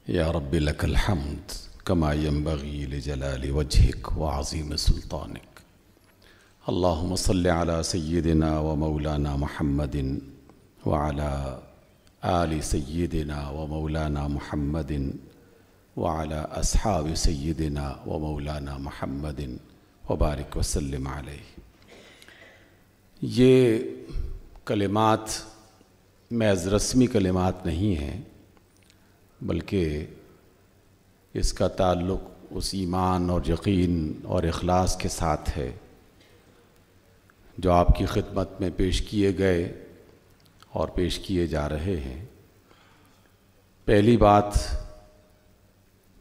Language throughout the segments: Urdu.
یا رب لک الحمد کما ینبغی لجلال وجهک وعظیم سلطانک اللہم صل علی سیدنا و مولانا محمد وعلی آل سیدنا و مولانا محمد وعلی اصحاب سیدنا و مولانا محمد وبارک وسلم علیہ۔ یہ کلمات محض رسمی کلمات نہیں ہیں، بلکہ اس کا تعلق اس ایمان اور یقین اور اخلاص کے ساتھ ہے جو آپ کی خدمت میں پیش کیے گئے اور پیش کیے جا رہے ہیں۔ پہلی بات،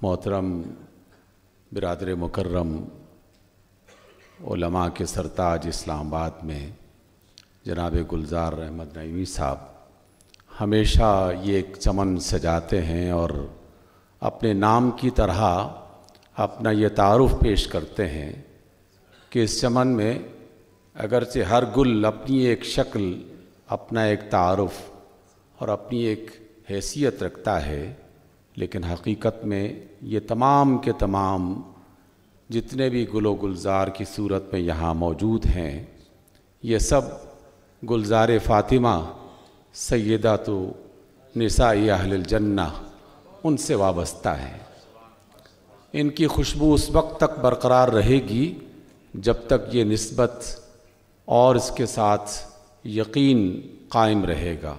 محترم برادر مکرم علماء کے سرتاج اسلام آباد میں جناب گلزار احمد نعیمی صاحب ہمیشہ یہ ایک چمن سجاتے ہیں اور اپنے نام کی طرح اپنا یہ تعارف پیش کرتے ہیں کہ اس چمن میں اگرچہ ہر گل اپنی ایک شکل، اپنا ایک تعارف اور اپنی ایک حیثیت رکھتا ہے، لیکن حقیقت میں یہ تمام کے تمام جتنے بھی گل و گلزار کی صورت میں یہاں موجود ہیں، یہ سب گلزار فاطمہ سیدات نساء اہل الجنہ ان سے وابستہ ہیں۔ ان کی خوشبو اس وقت تک برقرار رہے گی جب تک یہ نسبت اور اس کے ساتھ یقین قائم رہے گا۔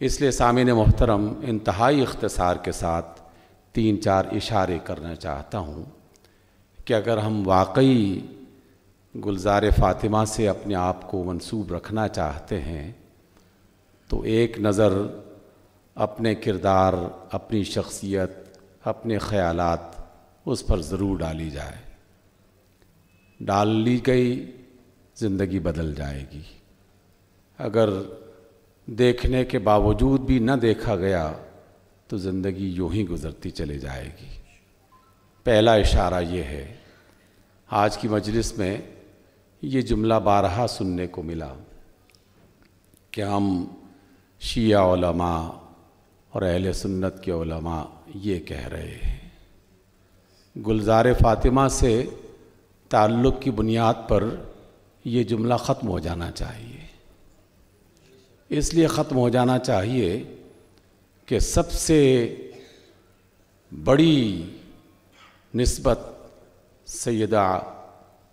اس لیے سامعین محترم، انتہائی اختصار کے ساتھ 3-4 اشارے کرنا چاہتا ہوں کہ اگر ہم واقعی گلزار فاطمہ سے اپنے آپ کو منسوب رکھنا چاہتے ہیں تو ایک نظر اپنے کردار، اپنی شخصیت، اپنے خیالات اس پر ضرور ڈالی جائے۔ ڈال لی گئی زندگی بدل جائے گی، اگر دیکھنے کے باوجود بھی نہ دیکھا گیا تو زندگی یوں ہی گزرتی چلے جائے گی۔ پہلا اشارہ یہ ہے، آج کی مجلس میں یہ جملہ بارہا سننے کو ملا کہ ہم شیعہ علماء اور اہل سنت کے علماء یہ کہہ رہے ہیں۔ گلزار فاطمہ سے تعلق کی بنیاد پر یہ جملہ ختم ہو جانا چاہیے۔ اس لیے ختم ہو جانا چاہیے کہ سب سے بڑی نسبت سیدہ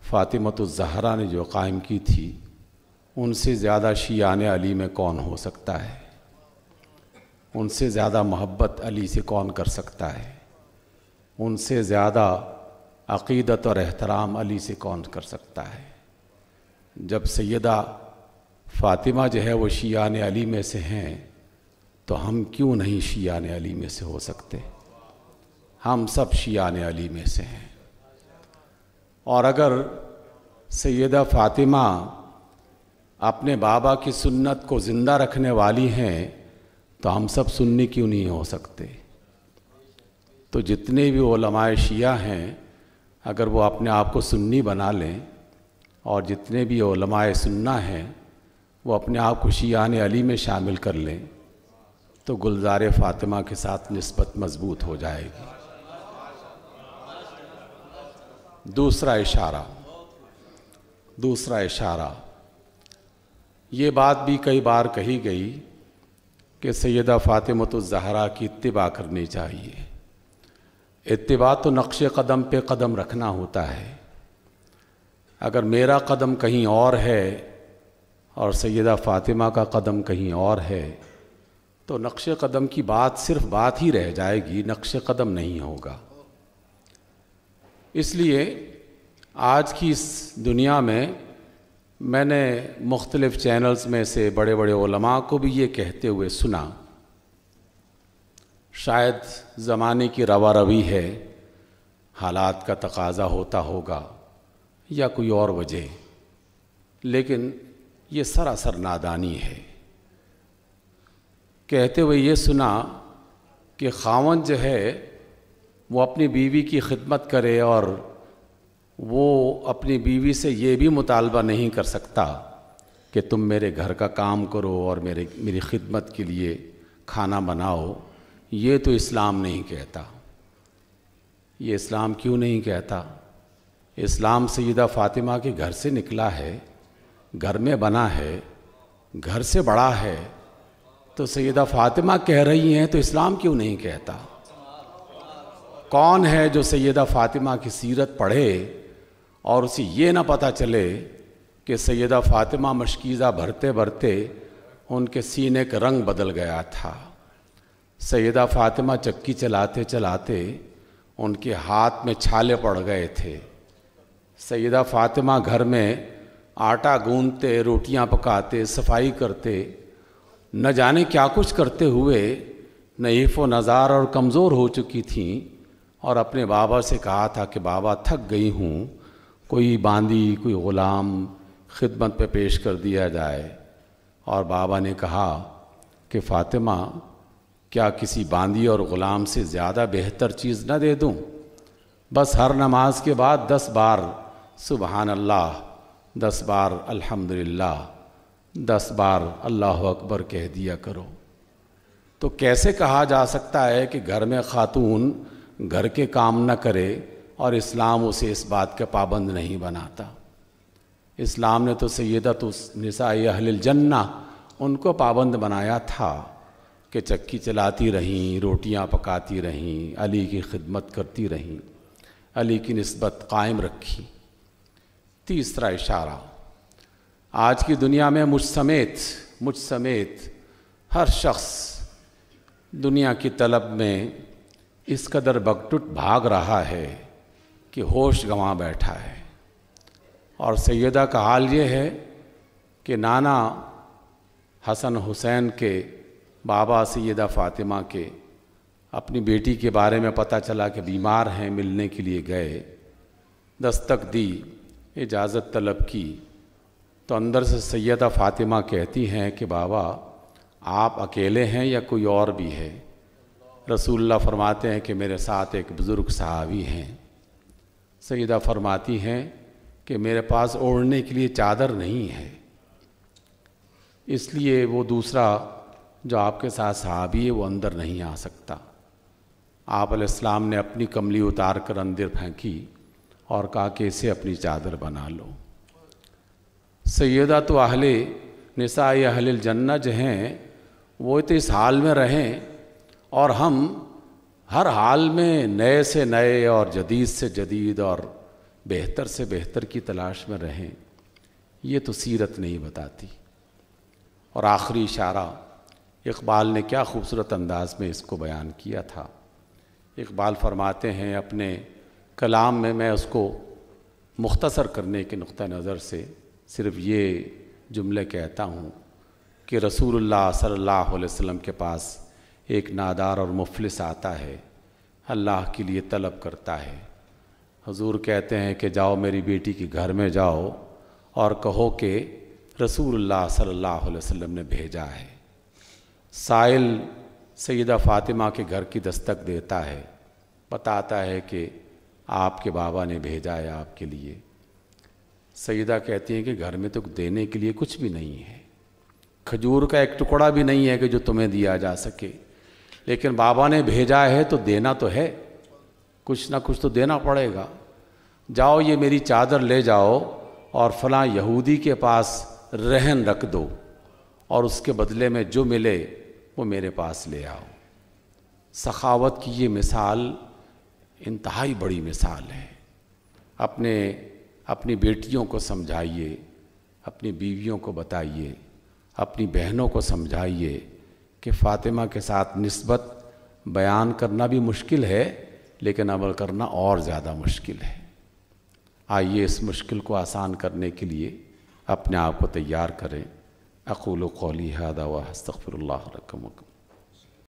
فاطمۃ الزہرا نے جو قائم کی تھی، ان سے زیادہ شیعان علی میں کون ہو سکتا ہے؟ ان سے زیادہ محبت علی سے کون کر سکتا ہے؟ ان سے زیادہ عقیدت اور احترام علی سے کون کر سکتا ہے؟ جب سیدہ فاطمہ جو ہے وہ شیعان علی میں سے ہیں تو ہم کیوں نہیں شیعان علی میں سے ہو سکتے؟ ہم سب شیعان علی میں سے ہیں۔ اور اگر سیدہ فاطمہ اپنے بابا کی سنت کو زندہ رکھنے والی ہیں تو ہم سب سنی کیوں نہیں ہو سکتے؟ تو جتنے بھی علماء شیعہ ہیں اگر وہ اپنے آپ کو سنی بنا لیں اور جتنے بھی علماء سنہ ہیں وہ اپنے آپ کو شیعان علی میں شامل کر لیں تو گلزار فاطمہ کے ساتھ نسبت مضبوط ہو جائے گی۔ دوسرا اشارہ، یہ بات بھی کئی بار کہی گئی کہ سیدہ فاطمۃ الزہرا کی اتباع کرنی چاہیے۔ اتباع تو نقش قدم پہ قدم رکھنا ہوتا ہے۔ اگر میرا قدم کہیں اور ہے اور سیدہ فاطمہ کا قدم کہیں اور ہے تو نقش قدم کی بات صرف بات ہی رہ جائے گی، نقش قدم نہیں ہوگا۔ اس لیے آج کی اس دنیا میں نے مختلف چینلز میں سے بڑے بڑے علماء کو بھی یہ کہتے ہوئے سنا، شاید زمانے کی روا روی ہے، حالات کا تقاضا ہوتا ہوگا یا کوئی اور وجہ، لیکن یہ سراسر نادانی ہے۔ کہتے ہوئے یہ سنا کہ خاوند جو ہے وہ اپنی بیوی کی خدمت کرے اور وہ اپنی بیوی سے یہ بھی مطالبہ نہیں کر سکتا کہ تم میرے گھر کا کام کرو اور میری خدمت کے لیے کھانا بناؤ، یہ تو اسلام نہیں کہتا۔ یہ اسلام کیوں نہیں کہتا؟ اسلام سیدہ فاطمہ کے گھر سے نکلا ہے، گھر میں بنا ہے، گھر سے بڑا ہے، تو سیدہ فاطمہ کہہ رہی ہیں تو اسلام کیوں نہیں کہتا؟ کون ہے جو سیدہ فاطمہ کی سیرت پڑھے اور اسے یہ نہ پتہ چلے کہ سیدہ فاطمہ مشکیزہ بھرتے بھرتے ان کے سینے کا رنگ بدل گیا تھا۔ سیدہ فاطمہ چکی چلاتے چلاتے ان کے ہاتھ میں چھالے پڑ گئے تھے۔ سیدہ فاطمہ گھر میں آٹا گوندتے، روٹیاں پکاتے، صفائی کرتے، نہ جانے کیا کچھ کرتے ہوئے نحیف و نزار اور کمزور ہو چکی تھیں، اور اپنے بابا سے کہا تھا کہ بابا تھک گئی ہوں، کوئی باندی، کوئی غلام خدمت پہ پیش کر دیا جائے۔ اور بابا نے کہا کہ فاطمہ کیا کسی باندی اور غلام سے زیادہ بہتر چیز نہ دے دوں؟ بس ہر نماز کے بعد 10 بار سبحان اللہ، 10 بار الحمدللہ، 10 بار اللہ اکبر کہہ دیا کرو۔ تو کیسے کہا جا سکتا ہے کہ گھر میں خاتون گھر کے کام نہ کرے اور اسلام اسے اس بات کا پابند نہیں بناتا؟ اسلام نے تو سیدۃ نساء اہل الجنہ ان کو پابند بنایا تھا کہ چکی چلاتی رہیں، روٹیاں پکاتی رہیں، علی کی خدمت کرتی رہیں، علی کی نسبت قائم رکھی۔ تیسرا اشارہ، آج کی دنیا میں مجھ سمیت ہر شخص دنیا کی طلب میں اس قدر بگٹٹ بھاگ رہا ہے کہ ہوش گنوا بیٹھا ہے۔ اور سیدہ کا حال یہ ہے کہ نانا حسن حسین کے بابا سیدہ فاطمہ کے اپنی بیٹی کے بارے میں پتہ چلا کہ بیمار ہیں، ملنے کے لیے گئے، دستک دی، اجازت طلب کی، تو اندر سے سیدہ فاطمہ کہتی ہیں کہ بابا آپ اکیلے ہیں یا کوئی اور بھی ہے؟ رسول اللہ فرماتے ہیں کہ میرے ساتھ ایک بزرگ صحابی ہیں۔ سیدہ فرماتی ہیں کہ میرے پاس اوڑھنے کے لیے چادر نہیں ہے، اس لیے وہ دوسرا جو آپ کے ساتھ صحابی ہے وہ اندر نہیں آ سکتا۔ آپ علیہ السلام نے اپنی کملی اتار کر اندر پھینکی اور کہا کہ اسے اپنی چادر بنا لو۔ سیدہ تو اہل نساء اہل الجنہ جو ہیں وہ تو اس حال میں رہیں، اور ہم ہر حال میں نئے سے نئے اور جدید سے جدید اور بہتر سے بہتر کی تلاش میں رہیں، یہ تو سیرت نہیں بتاتی۔ اور آخری اشارہ، اقبال نے کیا خوبصورت انداز میں اس کو بیان کیا تھا۔ اقبال فرماتے ہیں اپنے کلام میں اس کو مختصر کرنے کے نقطہ نظر سے صرف یہ جملے کہتا ہوں کہ رسول اللہ صلی اللہ علیہ وسلم کے پاس ایک نادار اور مفلس آتا ہے، اللہ کے لیے طلب کرتا ہے۔ حضور کہتے ہیں کہ جاؤ میری بیٹی کے گھر میں جاؤ اور کہو کہ رسول اللہ صلی اللہ علیہ وسلم نے بھیجا ہے۔ سائل سیدہ فاطمہ کے گھر کی دستک دیتا ہے، بتاتا ہے کہ آپ کے بابا نے بھیجا ہے آپ کے لیے۔ سیدہ کہتی ہیں کہ گھر میں تو دینے کے لیے کچھ بھی نہیں ہے، کھجور کا ایک ٹکڑا بھی نہیں ہے کہ جو تمہیں دیا جا سکے، لیکن بابا نے بھیجا ہے تو دینا تو ہے، کچھ نہ کچھ تو دینا پڑے گا۔ جاؤ یہ میری چادر لے جاؤ اور فلاں یہودی کے پاس رہن رکھ دو، اور اس کے بدلے میں جو ملے وہ میرے پاس لے آؤ۔ سخاوت کی یہ مثال انتہائی بڑی مثال ہے۔ اپنی بیٹیوں کو سمجھائیے، اپنی بیویوں کو بتائیے، اپنی بہنوں کو سمجھائیے کہ فاطمہ کے ساتھ نسبت بیان کرنا بھی مشکل ہے، لیکن عمل کرنا اور زیادہ مشکل ہے۔ آئیے اس مشکل کو آسان کرنے کے لیے اپنے آپ کو تیار کریں۔ اقول قولی ھذا واستغفر اللہ لکم۔